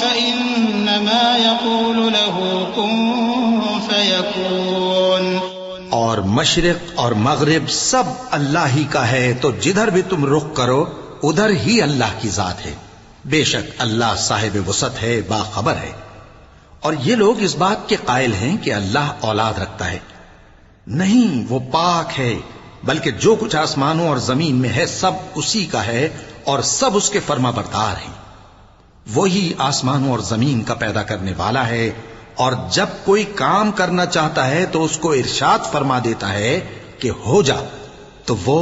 فإنما يقول له كن فيكون۔ اور مشرق اور مغرب سب اللہ ہی کا ہے، تو جدھر بھی تم رخ کرو ادھر ہی اللہ کی ذات ہے۔ بے شک اللہ صاحب وسعت ہے، باخبر ہے۔ اور یہ لوگ اس بات کے قائل ہیں کہ اللہ اولاد رکھتا ہے۔ نہیں، وہ پاک ہے، بلکہ جو کچھ آسمانوں اور زمین میں ہے سب اسی کا ہے اور سب اس کے فرما بردار ہیں۔ وہی آسمانوں اور زمین کا پیدا کرنے والا ہے، اور جب کوئی کام کرنا چاہتا ہے تو اس کو ارشاد فرما دیتا ہے کہ ہو جا، تو وہ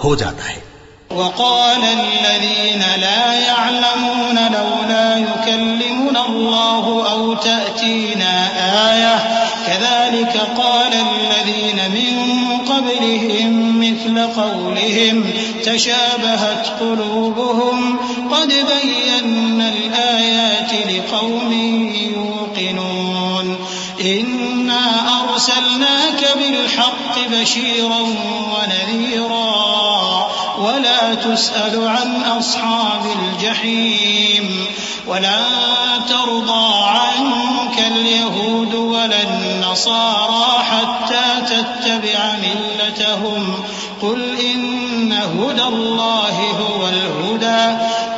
ہو جاتا ہے۔ وقال الذين لا يعلمون لولا يكلمنا الله أو تأتينا آية كذلك قال الذين من قبلهم مثل قولهم تشابهت قلوبهم قد بينا الآيات لقوم يوقنون إنا أرسلناك بالحق بشيرا ونذيرا ولا تسأل عن أصحاب الجحيم ولا ترضى عنك اليهود ولا النصارى حتى تتبع ملتهم قل إن هدى الله هو الهدى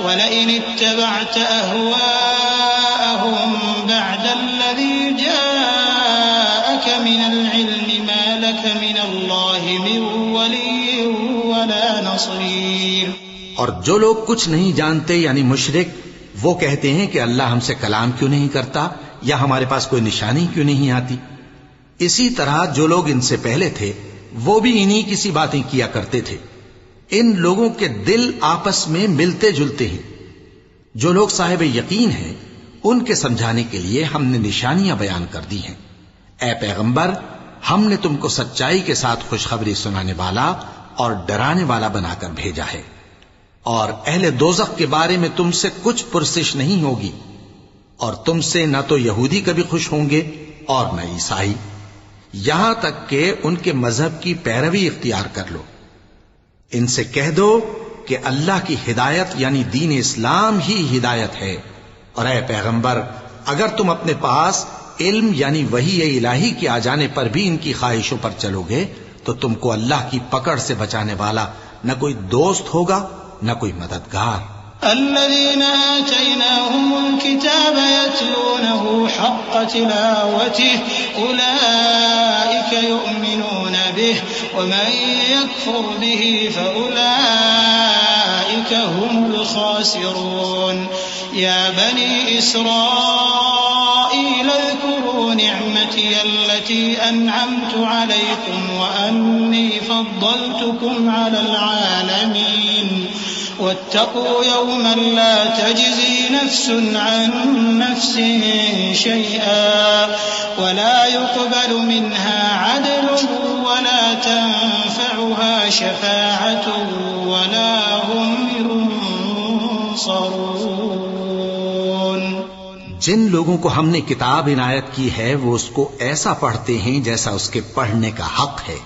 ولئن اتبعت أهواءهم بعد الذي جاءك من العلم ما لك من الله من ولي ولا نصير۔ اور جو لوگ کچھ نہیں جانتے یعنی مشرک، وہ کہتے ہیں کہ اللہ ہم سے کلام کیوں نہیں کرتا یا ہمارے پاس کوئی نشانی کیوں نہیں آتی۔ اسی طرح جو لوگ ان سے پہلے تھے وہ بھی انہی کسی باتیں کیا کرتے تھے۔ ان لوگوں کے دل آپس میں ملتے جلتے ہیں۔ جو لوگ صاحب یقین ہیں ان کے سمجھانے کے لیے ہم نے نشانیاں بیان کر دی ہیں۔ اے پیغمبر، ہم نے تم کو سچائی کے ساتھ خوشخبری سنانے والا اور ڈرانے والا بنا کر بھیجا ہے۔ اور اہل دوزخ کے بارے میں تم سے کچھ پرسش نہیں ہوگی، اور تم سے نہ تو یہودی کبھی خوش ہوں گے اور نہ عیسائی، یہاں تک کہ ان کے مذہب کی پیروی اختیار کر لو۔ ان سے کہہ دو کہ اللہ کی ہدایت یعنی دین اسلام ہی ہدایت ہے، اور اے پیغمبر اگر تم اپنے پاس علم یعنی وحی الہی کے آ جانے پر بھی ان کی خواہشوں پر چلو گے تو تم کو اللہ کی پکڑ سے بچانے والا نہ کوئی دوست ہوگا نہ کوئی مددگار۔ الذين آتيناهم الكتاب يتلونه حق تلاوته أولئك يؤمنون به ومن يكفر به فأولئك هم الخاسرون يا بني إسرائيل اذكروا نعمتي التي أنعمت عليكم وأني فضلتكم على العالمين واتقوا يوما لا تجزي نفس عن نفس شيئا ولا يقبل منها عدل ولا تنفعها شفاعة ولا هم ينصرون۔ جن لوگوں کو ہم نے کتاب عنایت کی ہے وہ اس کو ایسا پڑھتے ہیں جیسا اس کے پڑھنے کا حق ہے،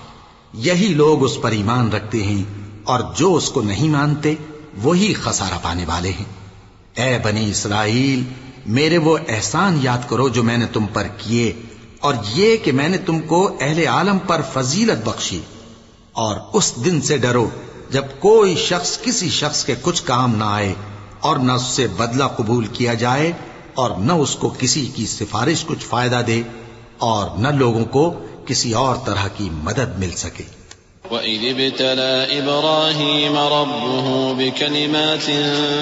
یہی لوگ اس پر ایمان رکھتے ہیں، اور جو اس کو نہیں مانتے وہی خسارہ پانے والے ہیں۔ اے بنی اسرائیل، میرے وہ احسان یاد کرو جو میں نے تم پر کیے، اور یہ کہ میں نے تم کو اہل عالم پر فضیلت بخشی، اور اس دن سے ڈرو جب کوئی شخص کسی شخص کے کچھ کام نہ آئے اور نہ اس سے بدلہ قبول کیا جائے اور نہ اس کو کسی کی سفارش کچھ فائدہ دے اور نہ لوگوں کو کسی اور طرح کی مدد مل سکے۔ وَإِذِ ابْتَلَى إِبْرَاهِيمَ رَبُّهُ بِكَلِمَاتٍ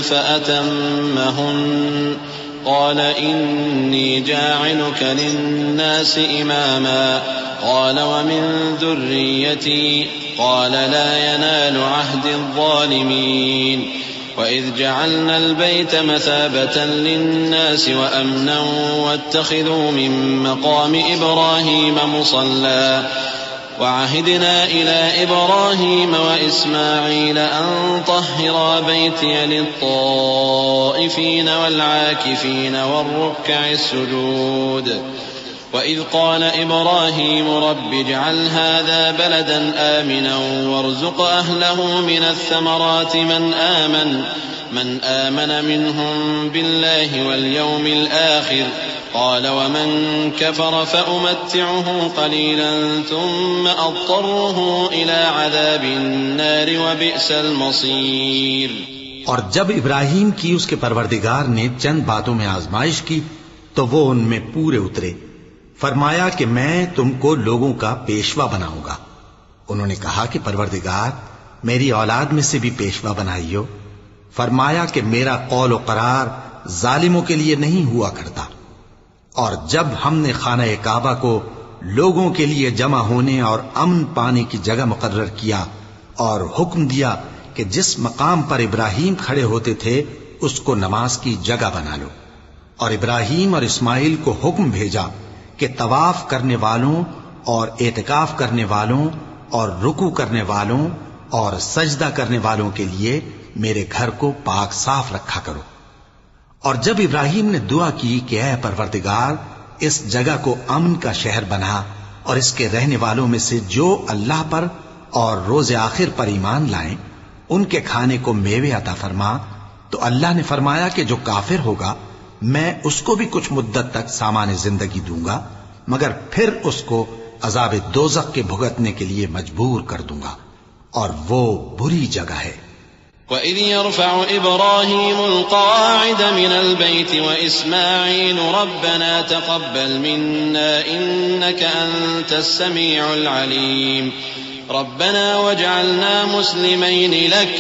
فَأَتَمَّهُنَّ قَالَ إِنِّي جَاعِلُكَ لِلنَّاسِ إِمَامًا قَالَ وَمِن ذُرِّيَّتِي قَالَ لَا يَنَالُ عَهْدِي الظَّالِمِينَ وَإِذْ جَعَلْنَا الْبَيْتَ مَثَابَةً لِلنَّاسِ وَأَمْنًا وَاتَّخِذُوا مِن مَّقَامِ إِبْرَاهِيمَ مُصَلًّى وعهدنا إلى إبراهيم وإسماعيل أن طهرا بيتي للطائفين والعاكفين والركع السجود وإذ قال إبراهيم رب اجعل هذا بلدا آمنا وارزق أهله من الثمرات من آمن منهم بالله واليوم الآخر قال ومن كفر فأمتعه قليلا ثم أضطره إلى عذاب النار وبئس المصير. اور جب ابراہیم کی اس کے پروردگار نے چند باتوں میں آزمائش کی تو وہ ان میں پورے اترے. فرمایا کہ میں تم کو لوگوں کا پیشوا بناؤں گا. انہوں نے کہا کہ پروردگار میری اولاد میں سے بھی پیشوا بنائیو. فرمایا کہ میرا قول و قرار ظالموں کے لیے نہیں ہوا کرتا. اور جب ہم نے خانہ کعبہ کو لوگوں کے لیے جمع ہونے اور امن پانے کی جگہ مقرر کیا اور حکم دیا کہ جس مقام پر ابراہیم کھڑے ہوتے تھے اس کو نماز کی جگہ بنا لو، اور ابراہیم اور اسماعیل کو حکم بھیجا کہ طواف کرنے والوں اور اعتکاف کرنے والوں اور رکوع کرنے والوں اور سجدہ کرنے والوں کے لیے میرے گھر کو پاک صاف رکھا کرو. اور جب ابراہیم نے دعا کی کہ اے پروردگار اس جگہ کو امن کا شہر بنا اور اس کے رہنے والوں میں سے جو اللہ پر اور روز آخر پر ایمان لائیں ان کے کھانے کو میوے عطا فرما، تو اللہ نے فرمایا کہ جو کافر ہوگا میں اس کو بھی کچھ مدت تک سامان زندگی دوں گا، مگر پھر اس کو عذاب دوزخ کے بھگتنے کے لیے مجبور کر دوں گا، اور وہ بری جگہ ہے. وَإِذْ يَرْفَعُ إِبْرَاهِيمُ الْقَوَاعِدَ مِنَ الْبَيْتِ وَإِسْمَاعِيلُ رَبَّنَا تَقَبَّلْ مِنَّا إِنَّكَ أَنْتَ السَّمِيعُ الْعَلِيمُ رَبَّنَا وَاجْعَلْنَا مُسْلِمَيْنِ لَكَ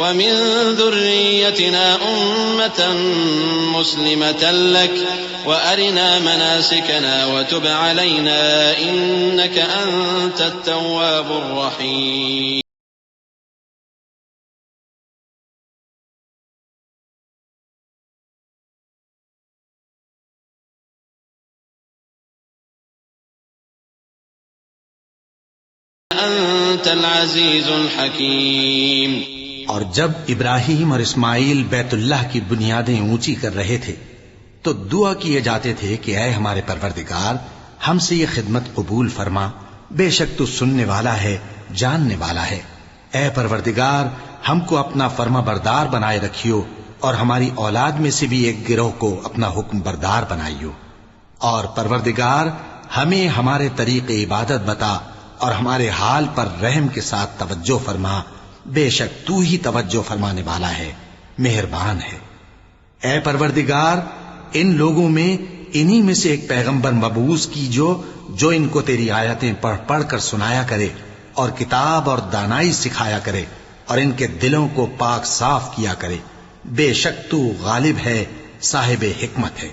وَمِن ذُرِّيَّتِنَا أُمَّةً مُسْلِمَةً لَكَ وَأَرِنَا مَنَاسِكَنَا وَتُبْ عَلَيْنَا إِنَّكَ أَنْتَ التَّوَّابُ الرَّحِيمُ. انت العزیز الحکیم. اور جب ابراہیم اور اسماعیل بیت اللہ کی بنیادیں اونچی کر رہے تھے تو دعا کیے جاتے تھے کہ اے ہمارے پروردگار ہم سے یہ خدمت قبول فرما، بے شک تو سننے والا ہے جاننے والا ہے. اے پروردگار ہم کو اپنا فرما بردار بنائے رکھیو اور ہماری اولاد میں سے بھی ایک گروہ کو اپنا حکم بردار بنائیو. اور پروردگار ہمیں ہمارے طریق عبادت بتا اور ہمارے حال پر رحم کے ساتھ توجہ فرما، بے شک تو ہی توجہ فرمانے والا ہے، مہربان ہے. اے پروردگار ان لوگوں میں انہی میں سے ایک پیغمبر مبعوث کی جو ان کو تیری آیتیں پڑھ پڑھ کر سنایا کرے اور کتاب اور دانائی سکھایا کرے اور ان کے دلوں کو پاک صاف کیا کرے. بے شک تو غالب ہے، صاحب حکمت ہے.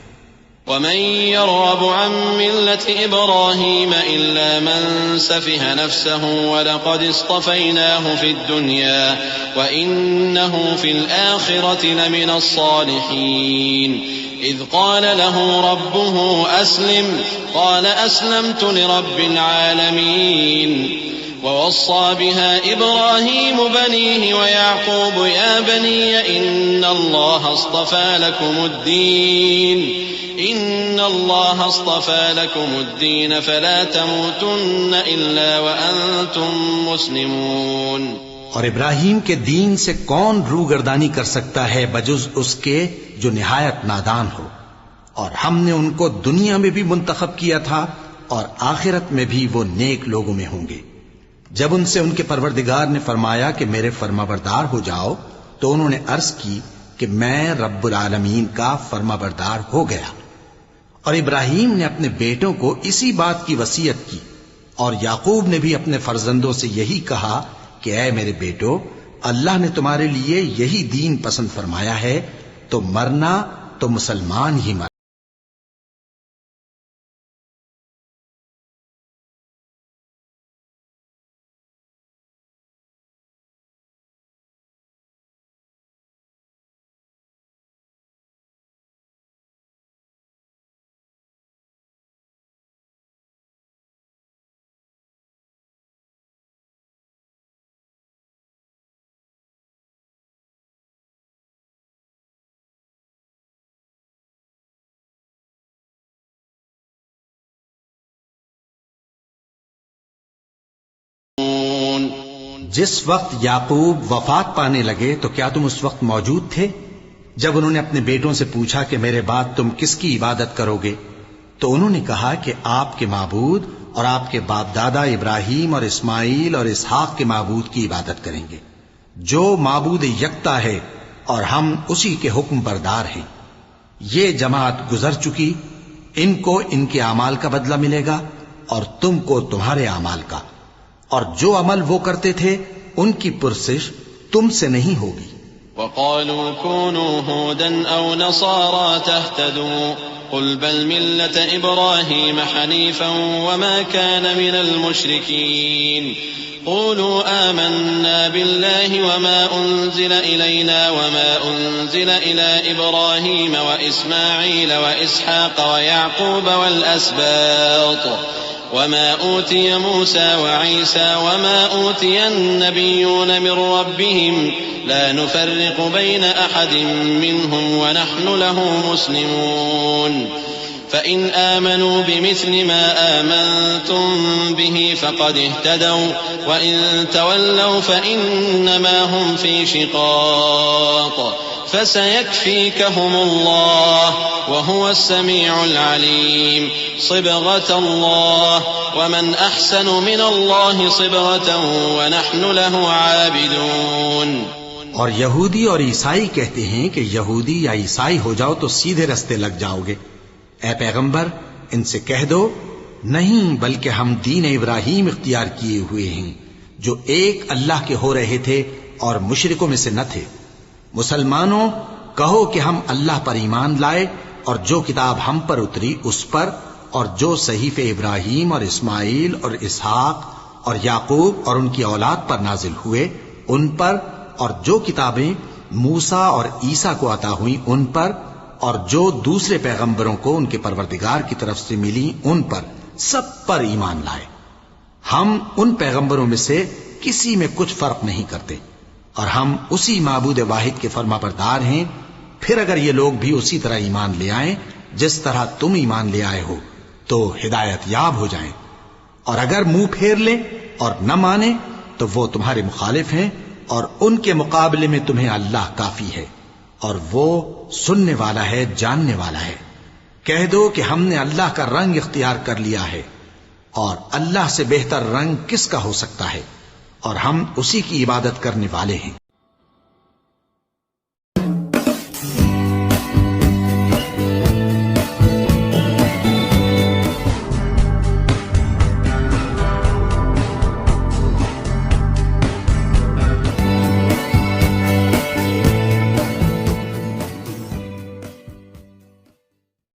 ومن يرغب عن ملة إبراهيم إلا من سفه نفسه ولقد اصطفيناه في الدنيا وإنه في الآخرة لمن الصالحين. إذ قال له ربه أسلم قال أسلمت لرب العالمين. ووصى بها إبراهيم بنيه ويعقوب يا بني إن الله اصطفى لكم الدين فلا تموتن إلا وأنتم مسلمون. اور ابراہیم کے دین سے کون روگردانی کر سکتا ہے بجز اس کے جو نہایت نادان ہو. اور ہم نے ان کو دنیا میں بھی منتخب کیا تھا اور آخرت میں بھی وہ نیک لوگوں میں ہوں گے. جب ان سے ان کے پروردگار نے فرمایا کہ میرے فرما بردار ہو جاؤ تو انہوں نے عرض کی کہ میں رب العالمین کا فرما بردار ہو گیا. اور ابراہیم نے اپنے بیٹوں کو اسی بات کی وصیت کی اور یعقوب نے بھی اپنے فرزندوں سے یہی کہا کہ اے میرے بیٹو، اللہ نے تمہارے لیے یہی دین پسند فرمایا ہے، تو مرنا تو مسلمان ہی مر۔ جس وقت یعقوب وفات پانے لگے تو کیا تم اس وقت موجود تھے جب انہوں نے اپنے بیٹوں سے پوچھا کہ میرے بعد تم کس کی عبادت کرو گے؟ تو انہوں نے کہا کہ آپ کے معبود اور آپ کے باپ دادا ابراہیم اور اسماعیل اور اسحاق کے معبود کی عبادت کریں گے، جو معبود یکتا ہے اور ہم اسی کے حکم بردار ہیں۔ یہ جماعت گزر چکی، ان کو ان کے اعمال کا بدلہ ملے گا اور تم کو تمہارے اعمال کا، اور جو عمل وہ کرتے تھے ان کی پرسش تم سے نہیں ہوگی۔ وقالوا كونوا هودا أو نصارى تهتدوا قل بل ملة إبراهيم حنيفا وما كان من المشركين قولوا آمنا بالله وما أنزل إلينا وما أنزل إلى إبراهيم وإسماعيل وإسحاق ويعقوب والأسباط وما أوتي موسى وعيسى وما أوتي النبيون من ربهم لا نفرق بين أحد منهم ونحن له مسلمون فإن آمنوا بمثل ما آمنتم به فقد اهتدوا وإن تولوا فإنما هم في شقاق فسيكفيكهم الله وهو السميع العليم صبغة الله ومن أحسن من الله صبغة ونحن له عابدون۔ اور یہودی اور عیسائی کہتے ہیں کہ یہودی یا عیسائی ہو جاؤ تو سیدھے رستے لگ جاؤ گے۔ اے پیغمبر ان سے کہہ دو نہیں، بلکہ ہم دین ابراہیم اختیار کیے ہوئے ہیں جو ایک اللہ کے ہو رہے تھے اور مشرکوں میں سے نہ تھے۔ مسلمانوں کہو کہ ہم اللہ پر ایمان لائے اور جو کتاب ہم پر اتری اس پر، اور جو صحیفے ابراہیم اور اسماعیل اور اسحاق اور یعقوب اور ان کی اولاد پر نازل ہوئے ان پر، اور جو کتابیں موسیٰ اور عیسیٰ کو عطا ہوئیں ان پر، اور جو دوسرے پیغمبروں کو ان کے پروردگار کی طرف سے ملی ان پر، سب پر ایمان لائے۔ ہم ان پیغمبروں میں سے کسی میں کچھ فرق نہیں کرتے، اور ہم اسی معبود واحد کے فرما بردار ہیں۔ پھر اگر یہ لوگ بھی اسی طرح ایمان لے آئیں جس طرح تم ایمان لے آئے ہو تو ہدایت یاب ہو جائیں، اور اگر منہ پھیر لیں اور نہ مانیں تو وہ تمہارے مخالف ہیں، اور ان کے مقابلے میں تمہیں اللہ کافی ہے، اور وہ سننے والا ہے، جاننے والا ہے۔ کہہ دو کہ ہم نے اللہ کا رنگ اختیار کر لیا ہے، اور اللہ سے بہتر رنگ کس کا ہو سکتا ہے، اور ہم اسی کی عبادت کرنے والے ہیں۔